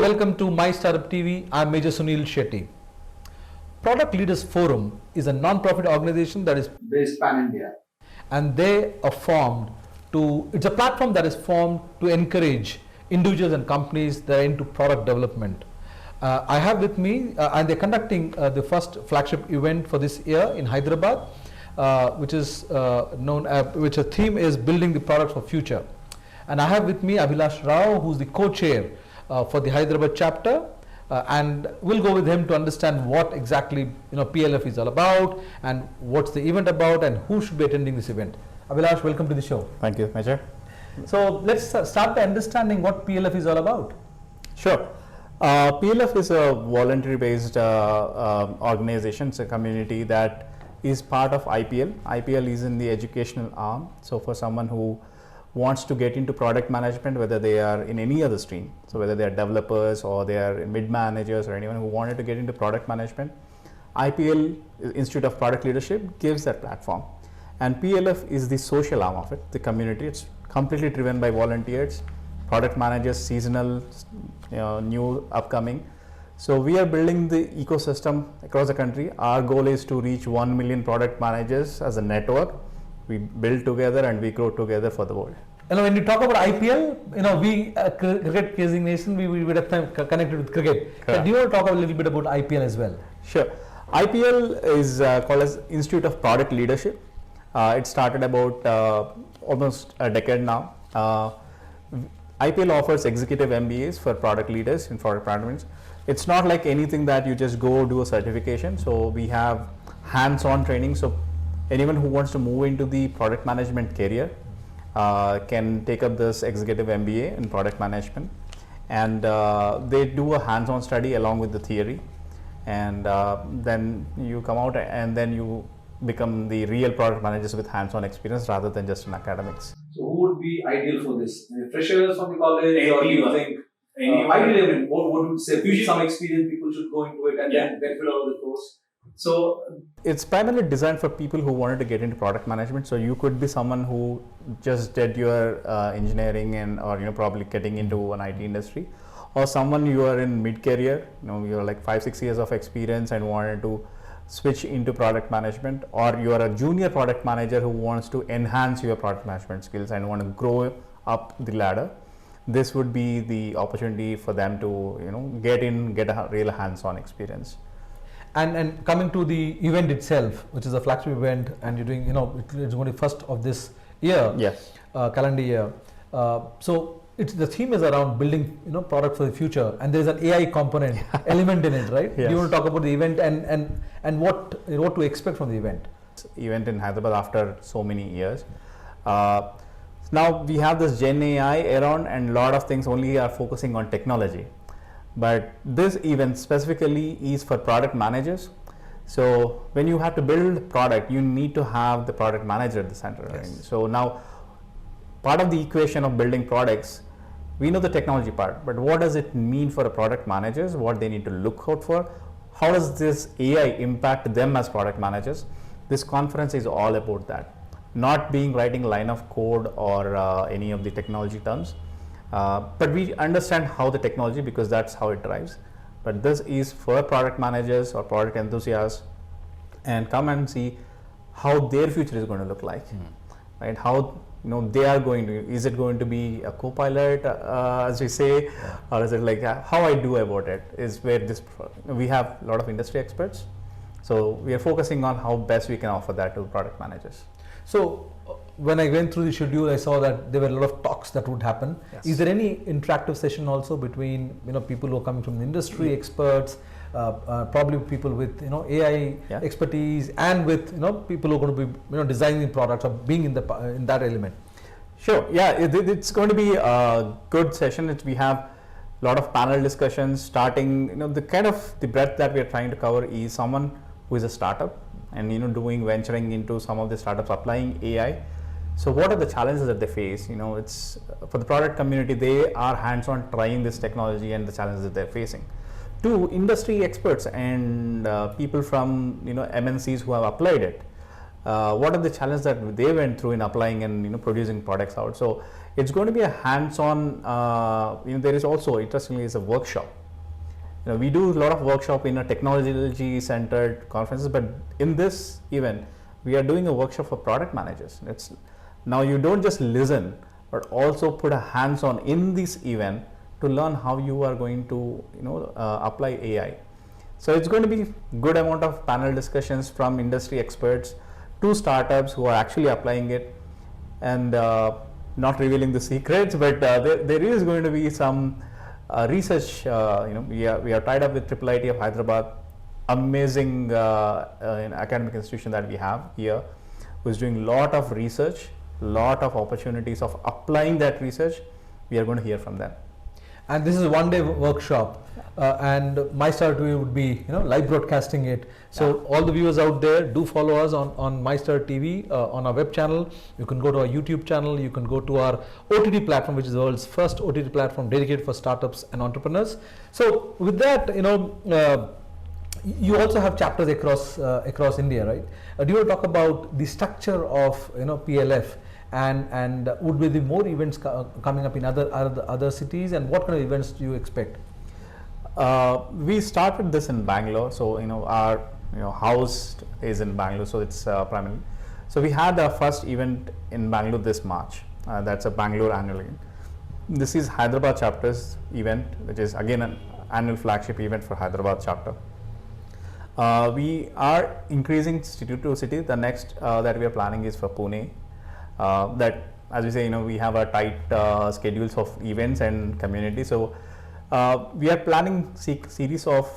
welcome to My Startup TV. I'm Major Sunil Shetty. Product Leaders Forum is a non-profit organization that is based pan-India. And they are formed to, it's a platform that is formed to encourage individuals and companies that are into product development. I have with me, and they're conducting the first flagship event for this year in Hyderabad, which is which a theme is building the products for future. And I have with me Abhilash Rao, who's the co-chair for the Hyderabad chapter, and we'll go with him to understand what exactly PLF is all about and what's the event about and who should be attending this event. Abhilash, welcome to the show. Thank you, Major. So let's start by understanding what PLF is all about. Sure. PLF is a voluntary-based organization. It's a community that is part of IPL. IPL is in the educational arm. So for someone who wants to get into product management, whether they are in any other stream, so whether they are developers or they are mid-managers or anyone who wanted to get into product management, IPL, Institute of Product Leadership, gives that platform. And PLF is the social arm of it, the community. It's completely driven by volunteers, product managers, seasonal, new, upcoming. So we are building the ecosystem across the country. Our goal is to reach 1 million product managers as a network. We build together and we grow together for the world. When you talk about IPL, we cricket crazing nation, we would have time connected with cricket. Do you want to talk a little bit about IPL as well? Sure. IPL is called as Institute of Product Leadership. It started about almost a decade now. IPL offers executive MBAs for product leaders in product management. It's not like anything that you just go do a certification. So we have hands-on training. So anyone who wants to move into the product management career can take up this executive MBA in product management, and they do a hands-on study along with the theory, and then you come out and then you become the real product managers with hands-on experience rather than just in academics. So who would be ideal for this? Freshers from the college, or do you think Ideally, what would you say? Usually some experienced people should go into it and then benefit out of the course. So it's primarily designed for people who wanted to get into product management. So you could be someone who just did your engineering and or probably getting into an IT industry, or someone you are in mid-career, you're like 5-6 years of experience and wanted to switch into product management, or you are a junior product manager who wants to enhance your product management skills and want to grow up the ladder. This would be the opportunity for them to get a real hands-on experience. And coming to the event itself, which is a flagship event, and you're doing, it's going to be first of this year, yes, calendar year. So the theme is around building, product for the future, and there's an AI component element in it, right? Yes. You want to talk about the event and what to expect from the event? Event in Hyderabad after so many years. Now we have this Gen AI around, and a lot of things only are focusing on technology. But this event specifically is for product managers. So when you have to build product, you need to have the product manager at the center. Yes. Right? So now part of the equation of building products, we know the technology part, but what does it mean for a product managers? What they need to look out for? How does this AI impact them as product managers? This conference is all about that. Not being writing line of code or any of the technology terms. But we understand how the technology, because that's how it drives. But this is for product managers or product enthusiasts, and come and see how their future is going to look like, right? How they are going to. Is it going to be a co-pilot, as we say, or is it like how I do about it? Is where this we have a lot of industry experts, so we are focusing on how best we can offer that to product managers. So when I went through the schedule, I saw that there were a lot of talks that would happen. Yes. Is there any interactive session also between people who are coming from the industry, experts, probably people with AI expertise, and with people who are going to be designing products or being in that element? Sure. Yeah, it's going to be a good session. We have a lot of panel discussions. Starting, the breadth that we are trying to cover is someone who is a startup and venturing into some of the startups applying AI. So what are the challenges that they face? It's for the product community, they are hands-on trying this technology and the challenges that they're facing. To industry experts and people from MNCs who have applied it, what are the challenges that they went through in applying and producing products out. So it's going to be a hands-on. There is also, interestingly, is a workshop. We do a lot of workshop in a technology-centered conferences, but in this event, we are doing a workshop for product managers. Now you don't just listen, but also put a hands-on in this event to learn how you are going to apply AI. So it's going to be good amount of panel discussions from industry experts to startups who are actually applying it, and not revealing the secrets, but there is going to be some research. We are tied up with IIIT of Hyderabad, amazing academic institution that we have here, who is doing lot of research, lot of opportunities of applying that research. We are going to hear from them. And this is a one-day workshop, and MyStar TV would be live broadcasting it. So all the viewers out there, do follow us on MyStar TV on our web channel. You can go to our YouTube channel. You can go to our OTT platform, which is the world's first OTT platform dedicated for startups and entrepreneurs. So with that, you also have chapters across India, right? Do you want to talk about the structure of PLF? And would be the more events coming up in other cities, and what kind of events do you expect? We started this in Bangalore, so our house is in Bangalore, so it's primarily. So we had our first event in Bangalore this March. That's a Bangalore annual event. This is Hyderabad chapter's event, which is again an annual flagship event for Hyderabad chapter. We are increasing city to city. The next that we are planning is for Pune. That, as we say, we have a tight schedules of events and community. So we are planning series of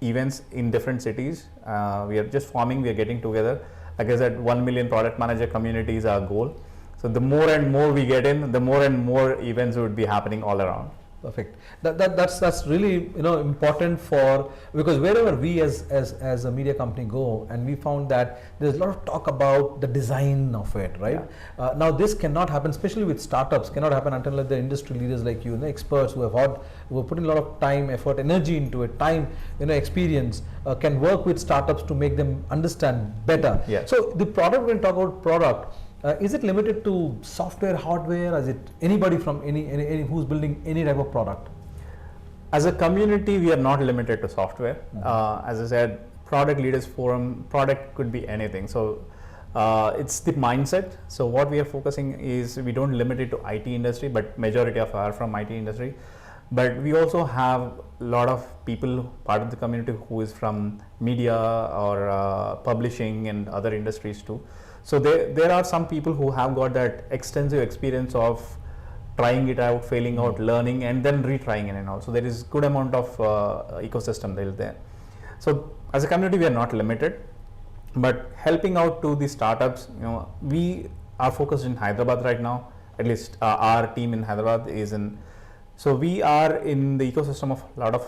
events in different cities. We are just forming. We are getting together. Like I said, 1 million product manager community is our goal. So the more and more we get in, the more and more events would be happening all around. Perfect. That's really important because wherever we as a media company go, and we found that there's a lot of talk about the design of it, right? Yeah. Now this cannot happen, especially with startups, cannot happen until the industry leaders like you, experts who have put in a lot of time, effort, energy into it, experience, can work with startups to make them understand better. Yeah. So the product, when we talk about product, is it limited to software, hardware? Is it anybody from any who's building any type of product? As a community, we are not limited to software. As I said, product leaders forum, product could be anything. So it's the mindset. So what we are focusing is, we don't limit it to IT industry, but majority of are from IT industry. But we also have a lot of people, part of the community, who is from media or publishing and other industries too. So there are some people who have got that extensive experience of trying it out, failing out, learning, and then retrying it and all. So there is good amount of ecosystem there. So as a community, we are not limited, but helping out to the startups. We are focused in Hyderabad right now. At least our team in Hyderabad is in. So we are in the ecosystem of a lot of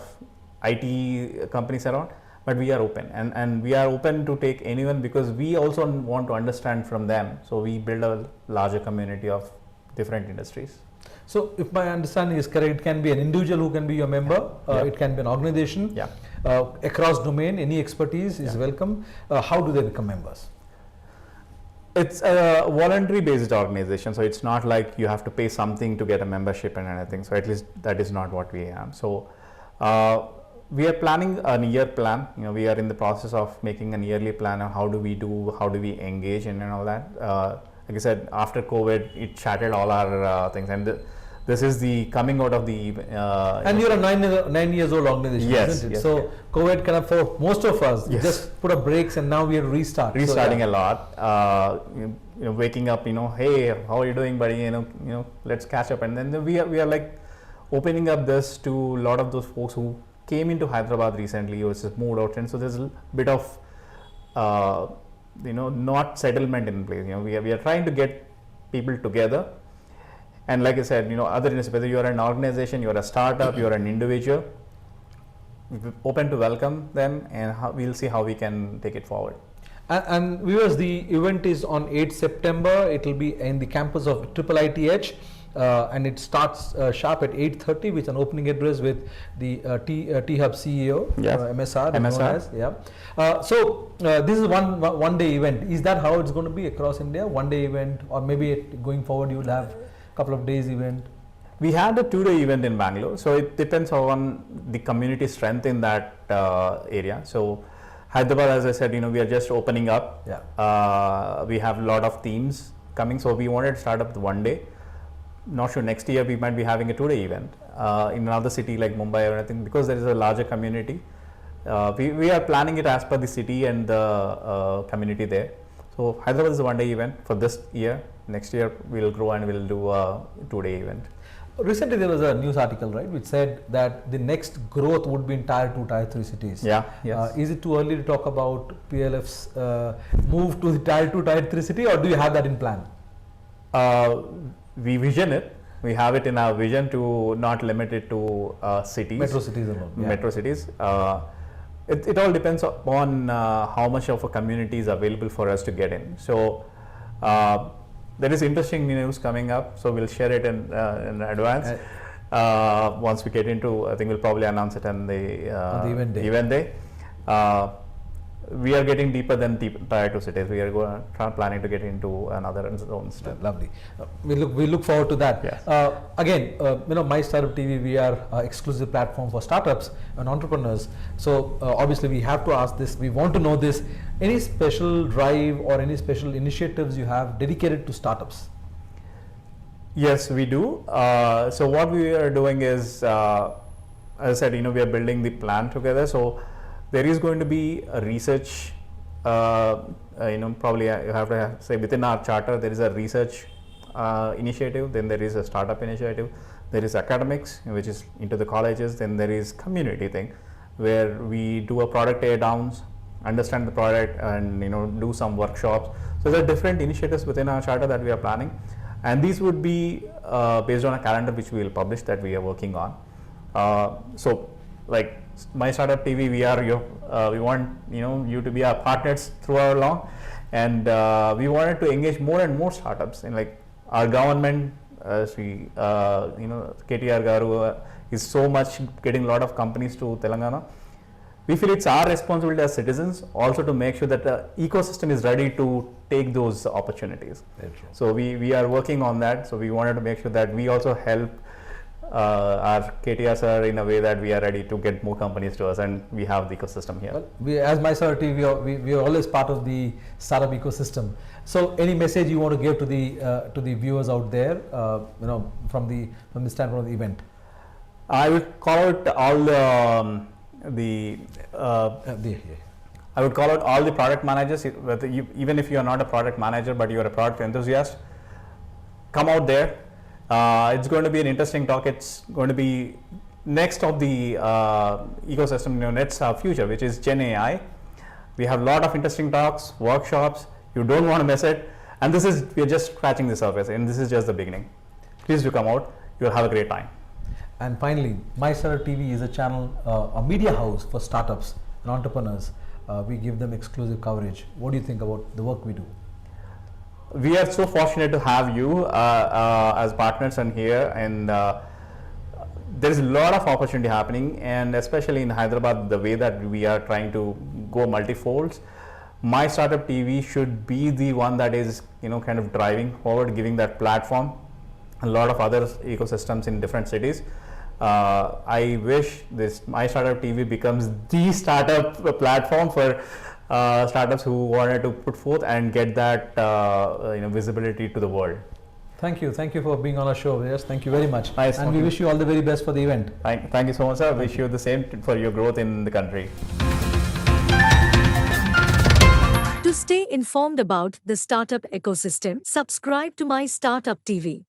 IT companies around. But we are open, and we are open to take anyone, because we also want to understand from them. So we build a larger community of different industries. So if my understanding is correct, it can be an individual who can be your member. It can be an organization. Across domain, any expertise is welcome. How do they become members? It's a voluntary based organization, so it's not like you have to pay something to get a membership and anything. So at least that is not what we have. So we are planning a year plan. We are in the process of making a yearly plan of how do we engage and all that. Like I said, after COVID, it shattered all our things, and this is the coming out of the. And you're a 9 years old organization, isn't it? Yes, so yes. COVID kind of, for most of us, just put a brakes, and now we are restarting a lot. Waking up, hey, how are you doing, buddy? Let's catch up, and then we are like opening up this to a lot of those folks who came into Hyderabad recently, or just moved out, and so there's a bit of not settlement in place. We are trying to get people together, and like I said, other industries, whether you are an organization, you are a startup, you are an individual, we're open to welcome them, and we'll see how we can take it forward. And viewers, the event is on 8th September. It will be in the campus of IIITH. and it starts sharp at 8:30 with an opening address with the T-Hub CEO, Yes. MSR. Known MSR. as, this is one day event. Is that how it's going to be across India? One day event, or maybe going forward you will have a couple of days event? We had a 2-day event in Bangalore, so it depends on the community strength in that area. So Hyderabad, as I said, we are just opening up. Yeah. We have a lot of teams coming, so we wanted to start up with one day. Not sure next year we might be having a 2-day event in another city like Mumbai or anything, because there is a larger community. We are planning it as per the city and the community there. So Hyderabad is a 1-day event for this year. Next year we will grow and we will do a 2-day event. Recently there was a news article, right, which said that the next growth would be in Tier 2, Tier 3 cities. Yeah. Yes. Is it too early to talk about PLF's move to the Tier 2, Tier 3 city, or do you have that in plan? We vision it. We have it in our vision to not limit it to cities. Metro cities alone. Yeah. Metro cities. It all depends upon how much of a community is available for us to get in. So there is interesting news coming up, so we'll share it in advance. Once we get into, I think we'll probably announce it on the event day. We are getting deeper than Tier 2 cities. We are planning to get into another zones. Lovely. We look forward to that. Yes. Again, My Startup TV, we are exclusive platform for startups and entrepreneurs. So obviously we have to ask this. We want to know this. Any special drive or any special initiatives you have dedicated to startups? Yes, we do. So what we are doing is, as I said, we are building the plan together. So there is going to be a research, probably you have to say within our charter, there is a research initiative, then there is a startup initiative, there is academics, which is into the colleges, then there is community thing, where we do a product tear downs, understand the product, and do some workshops. So there are different initiatives within our charter that we are planning, and these would be based on a calendar which we will publish that we are working on. So like My Startup TV, we want you to be our partners throughout along, and we wanted to engage more and more startups. And like our government, KTR Garu is so much getting a lot of companies to Telangana. We feel it's our responsibility as citizens also to make sure that the ecosystem is ready to take those opportunities. So we are working on that. So we wanted to make sure that we also help our KTR sir in a way that we are ready to get more companies to us, and we have the ecosystem here. Well, as My Startup TV, we are always part of the startup ecosystem. So any message you want to give to the viewers out there, from the standpoint of the event? I would call out all I would call out all the product managers, even if you are not a product manager but you are a product enthusiast, come out there. It's going to be an interesting talk. It's going to be next of the ecosystem, next future, which is Gen AI. We have a lot of interesting talks, workshops. You don't want to miss it. And we're just scratching the surface, and this is just the beginning. Please do come out. You'll have a great time. And finally, My Startup TV is a channel, a media house for startups and entrepreneurs. We give them exclusive coverage. What do you think about the work we do? We are so fortunate to have you as partners on here, and there is a lot of opportunity happening, and especially in Hyderabad, the way that we are trying to go multi-folds. My Startup TV should be the one that is kind of driving forward, giving that platform. A lot of other ecosystems in different cities. I wish this My Startup TV becomes the startup platform for startups who wanted to put forth and get that visibility to the world. Thank you for being on our show. Yes, thank you very much. Nice. And we wish you all the very best for the event. Thank you so much, sir. Wish you the same for your growth in the country. To stay informed about the startup ecosystem, subscribe to My Startup TV.